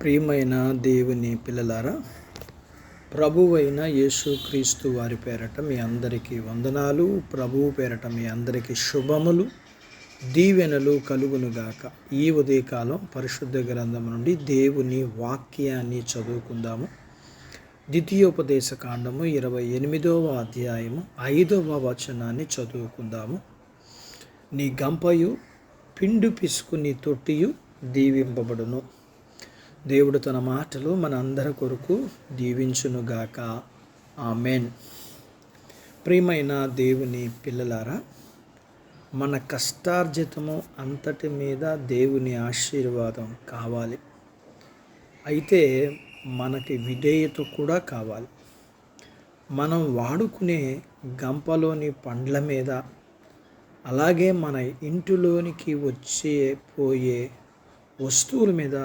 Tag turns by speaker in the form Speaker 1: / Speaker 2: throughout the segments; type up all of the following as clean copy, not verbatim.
Speaker 1: ప్రియమైన దేవుని పిల్లలారా, ప్రభువైన యేసుక్రీస్తు వారి పేరట మీ అందరికీ వందనాలు. ప్రభువు పేరట మీ అందరికీ శుభములు, దీవెనలు కలుగునుగాక. ఈ ఉదయకాలం పరిశుద్ధ గ్రంథం నుండి దేవుని వాక్యాన్ని చదువుకుందాము. ద్వితీయోపదేశ కాండము 28వ అధ్యాయము 5వ వచనాన్ని చదువుకుందాము. నీ గంపయు పిండు పిసుకు నీ తొట్టియు దీవింపబడును. దేవుడు తన మాటలు మన అందరి కొరకు దీవించునుగాక. ఆమెన్. ప్రియమైన దేవుని పిల్లలారా, మన కష్టార్జితము అంతటి మీద దేవుని ఆశీర్వాదం కావాలి. అయితే మనకి విధేయత కూడా కావాలి. మనం వాడుకునే గంపలోని పండ్ల మీద, అలాగే మన ఇంటిలోనికి పోయే వస్తువుల మీద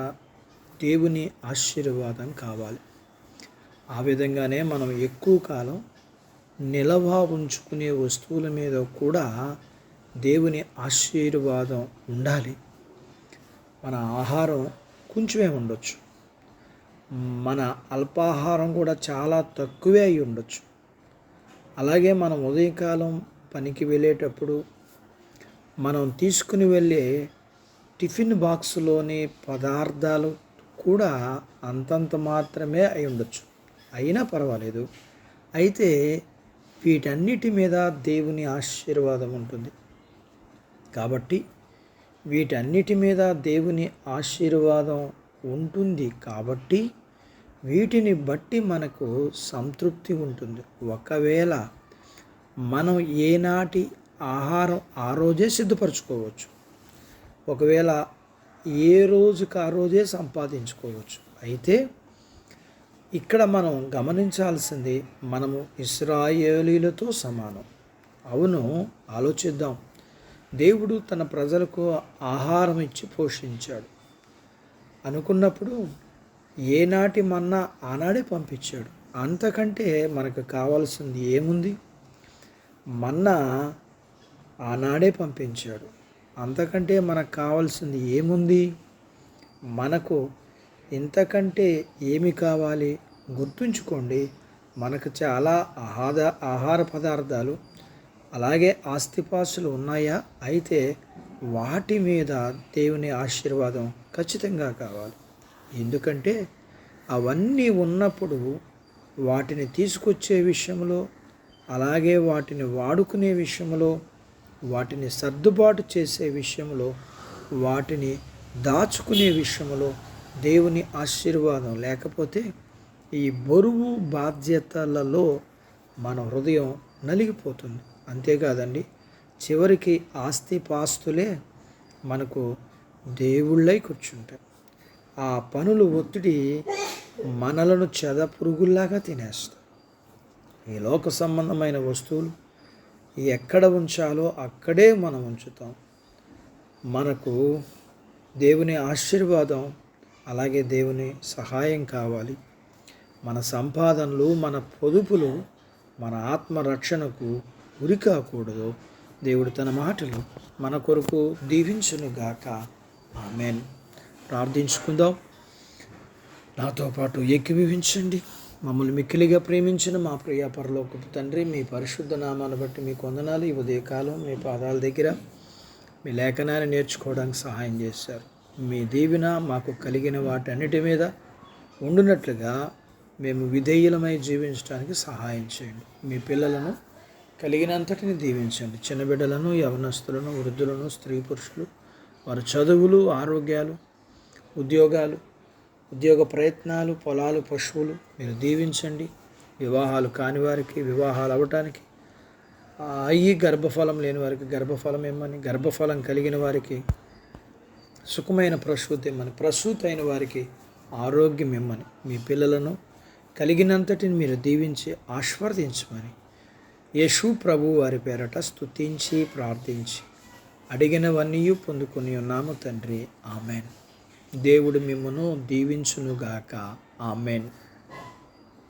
Speaker 1: దేవుని ఆశీర్వాదం కావాలి. ఆ విధంగానే మనం ఎక్కువ కాలం నిలవ ఉంచుకునే వస్తువుల మీద కూడా దేవుని ఆశీర్వాదం ఉండాలి. మన ఆహారం కొంచెమే ఉండొచ్చు, మన అల్పాహారం కూడా చాలా తక్కువే అయి ఉండొచ్చు. అలాగే మనం ఉదయకాలం పనికి వెళ్ళేటప్పుడు మనం తీసుకుని వెళ్ళే టిఫిన్ బాక్స్లోని పదార్థాలు కూడా అంతంత మాత్రమే అయి ఉండొచ్చు. అయినా పర్వాలేదు. అయితే వీటన్నిటి మీద దేవుని ఆశీర్వాదం ఉంటుంది. కాబట్టి వీటన్నిటి మీద దేవుని ఆశీర్వాదం ఉంటుంది కాబట్టి వీటిని బట్టి మనకు సంతృప్తి ఉంటుంది. ఒకవేళ మనం ఏనాటి ఆహారం ఆ రోజే సిద్ధపరచుకోవచ్చు. ఒకవేళ ఏ రోజుకి ఆ రోజే సంపాదించుకోవచ్చు. అయితే ఇక్కడ మనం గమనించాల్సింది, మనము ఇశ్రాయేలీలతో సమానం. అవును, ఆలోచిద్దాం. దేవుడు తన ప్రజలకు ఆహారం ఇచ్చి పోషించాడు అనుకున్నప్పుడు ఏనాటి మన్నా ఆనాడే పంపించాడు. అంతకంటే మనకు కావాల్సింది ఏముంది? మన్నా ఆనాడే పంపించాడు. అంతకంటే మనకు కావాల్సింది ఏముంది? మనకు ఇంతకంటే ఏమి కావాలి? గుర్తుంచుకోండి, మనకు చాలా ఆహార పదార్థాలు, అలాగే ఆస్తిపాస్తులు ఉన్నాయా? అయితే వాటి మీద దేవుని ఆశీర్వాదం ఖచ్చితంగా కావాలి. ఎందుకంటే అవన్నీ ఉన్నప్పుడు వాటిని తీసుకొచ్చే విషయంలో, అలాగే వాటిని వాడుకునే విషయంలో, వాటిని సర్దుబాటు చేసే విషయంలో, వాటిని దాచుకునే విషయంలో దేవుని ఆశీర్వాదం లేకపోతే ఈ బరువు బాధ్యతలలో మన హృదయం నలిగిపోతుంది. అంతేకాదండి, చివరికి ఆస్తిపాస్తులే మనకు దేవుళ్ళై కూర్చుంటాయి. ఆ పనులు ఒత్తిడి మనలను చెదపురుగుల్లాగా తినేస్తాయి. ఈ లోక సంబంధమైన వస్తువులు ఎక్కడ ఉంచాలో అక్కడే మనం ఉంచుతాం. మనకు దేవుని ఆశీర్వాదం, అలాగే దేవుని సహాయం కావాలి. మన సంపాదనలు, మన పొదుపులు మన ఆత్మరక్షణకు ఉరి కాకూడదు. దేవుడు తన మాటలు మన కొరకు దీవించునుగాక. ఆమెన్. ప్రార్థించుకుందాం. నాతో పాటు ఏకీభవించండి. మమ్మల్ని మిక్కిలిగా ప్రేమించిన మా ప్రియ పరలోకపు తండ్రి, మీ పరిశుద్ధ నామాన్ని బట్టి మీకు వందనాలు. ఈ ఉదయకాలం మీ పాదాల దగ్గర మీ లేఖనాన్ని నేర్చుకోవడానికి సహాయం చేశారు. మీ దీవెన మాకు కలిగిన వాటన్నిటి మీద ఉండునట్లుగా మేము విధేయులమై జీవించడానికి సహాయం చేయండి. మీ పిల్లలను కలిగినంతటిని దీవించండి. చిన్న బిడ్డలను, యవనస్తులను, వృద్ధులను, స్త్రీ పురుషులు, వారి చదువులు, ఆరోగ్యాలు, ఉద్యోగ ప్రయత్నాలు, పొలాలు, పశువులు మీరు దీవించండి. వివాహాలు కాని వారికి వివాహాలు అవ్వటానికి, గర్భఫలం లేని వారికి గర్భఫలం ఇమ్మని, గర్భఫలం కలిగిన వారికి సుఖమైన ప్రసూతి ఇమ్మని, ప్రసూతి అయిన వారికి ఆరోగ్యం ఇమ్మని, మీ పిల్లలను కలిగినంతటిని మీరు దీవించి ఆశీర్వదించమని యేసు ప్రభు వారి పేరట స్తుతించి ప్రార్థించి అడిగినవన్నీ పొందుకొని ఉన్నాము తండ్రి. ఆమెన్. దేవుడు మిమ్మును దీవించునుగాక. ఆమెన్.